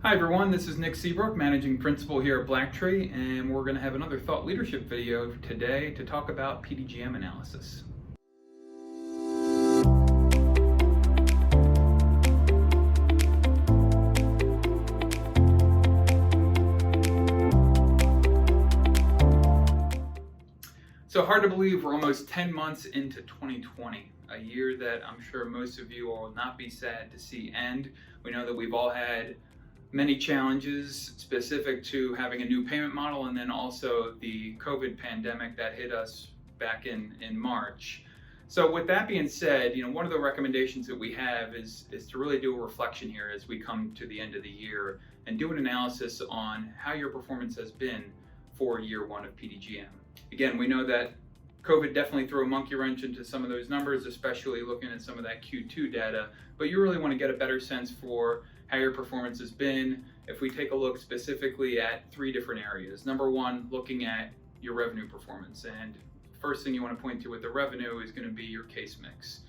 Hi everyone, this is Nick Seabrook, Managing Principal here at BlackTree, and we're going to have another thought leadership video today to talk about PDGM analysis. So hard to believe we're almost 10 months into 2020, a year that I'm sure most of you will not be sad to see end. We know that we've all had many challenges specific to having a new payment model, and then also the COVID pandemic that hit us back in March. So with that being said, one of the recommendations that we have is to really do a reflection here as we come to the end of the year and do an analysis on how your performance has been for year one of PDGM. Again, we know that COVID definitely threw a monkey wrench into some of those numbers, especially looking at some of that Q2 data, but you really want to get a better sense for how your performance has been if we take a look specifically at three different areas. Number one, looking at your revenue performance. And first thing you want to point to with the revenue is going to be your case mix.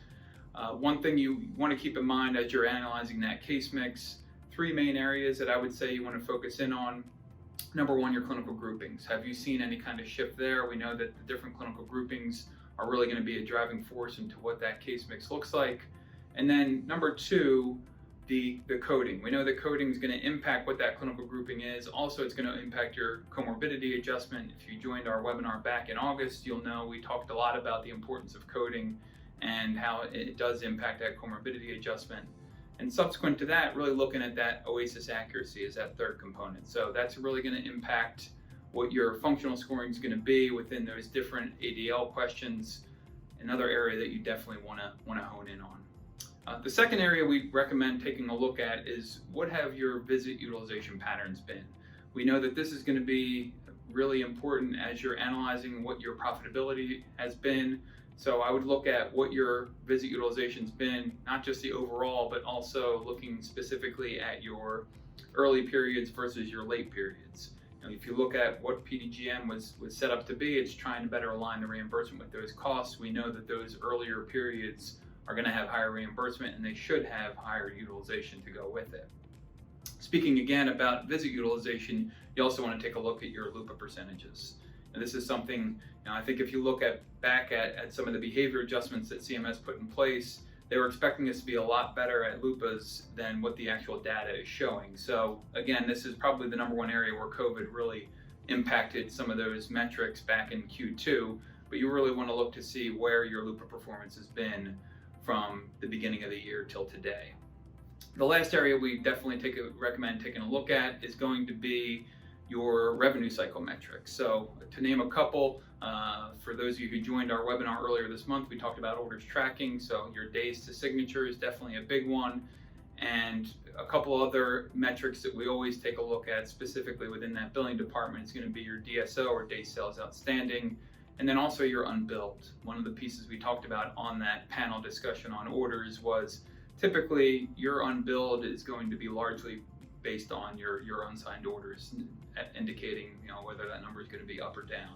One thing you want to keep in mind as you're analyzing that case mix, three main areas that I would say you want to focus in on. Number one, your clinical groupings. Have you seen any kind of shift there? We know that the different clinical groupings are really going to be a driving force into what that case mix looks like. And then number two, the coding. We know that coding is going to impact what that clinical grouping is. Also, it's going to impact your comorbidity adjustment. If you joined our webinar back in August, you'll know we talked a lot about the importance of coding and how it does impact that comorbidity adjustment. And subsequent to that, really looking at that OASIS accuracy as that third component. So that's really going to impact what your functional scoring is going to be within those different ADL questions. Another area that you definitely want to hone in on. The second area we recommend taking a look at is what have your visit utilization patterns been? We know that this is going to be really important as you're analyzing what your profitability has been. So I would look at what your visit utilization's been, not just the overall, but also looking specifically at your early periods versus your late periods. If you look at what PDGM was set up to be, it's trying to better align the reimbursement with those costs. We know that those earlier periods are going to have higher reimbursement, and they should have higher utilization to go with it. Speaking again about visit utilization, you also want to take a look at your LUPA percentages. And this is something, I think if you look back at some of the behavior adjustments that CMS put in place, they were expecting us to be a lot better at LUPAs than what the actual data is showing. So again, this is probably the number one area where COVID really impacted some of those metrics back in Q2, but you really want to look to see where your LUPA performance has been from the beginning of the year till today. The last area we definitely recommend taking a look at is going to be your revenue cycle metrics. So to name a couple, for those of you who joined our webinar earlier this month, we talked about orders tracking. So your days to signature is definitely a big one. And a couple other metrics that we always take a look at specifically within that billing department is going to be your DSO, or day sales outstanding, and then also your unbilled. One of the pieces we talked about on that panel discussion on orders was typically your unbilled is going to be largely based on your unsigned orders, indicating whether that number is going to be up or down.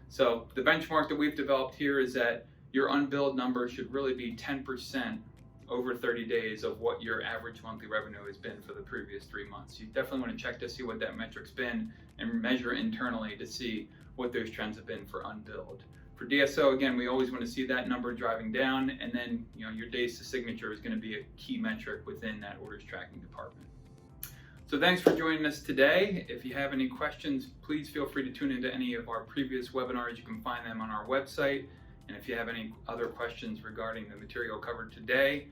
So the benchmark that we've developed here is that your unbilled number should really be 10% over 30 days of what your average monthly revenue has been for the previous 3 months. You definitely want to check to see what that metric's been and measure internally to see what those trends have been for unbilled. For DSO, again, we always want to see that number driving down, and then your days to signature is going to be a key metric within that orders tracking department. So thanks for joining us today. If you have any questions, please feel free to tune into any of our previous webinars. You can find them on our website. And if you have any other questions regarding the material covered today,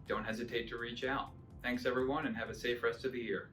don't hesitate to reach out. Thanks everyone, and have a safe rest of the year.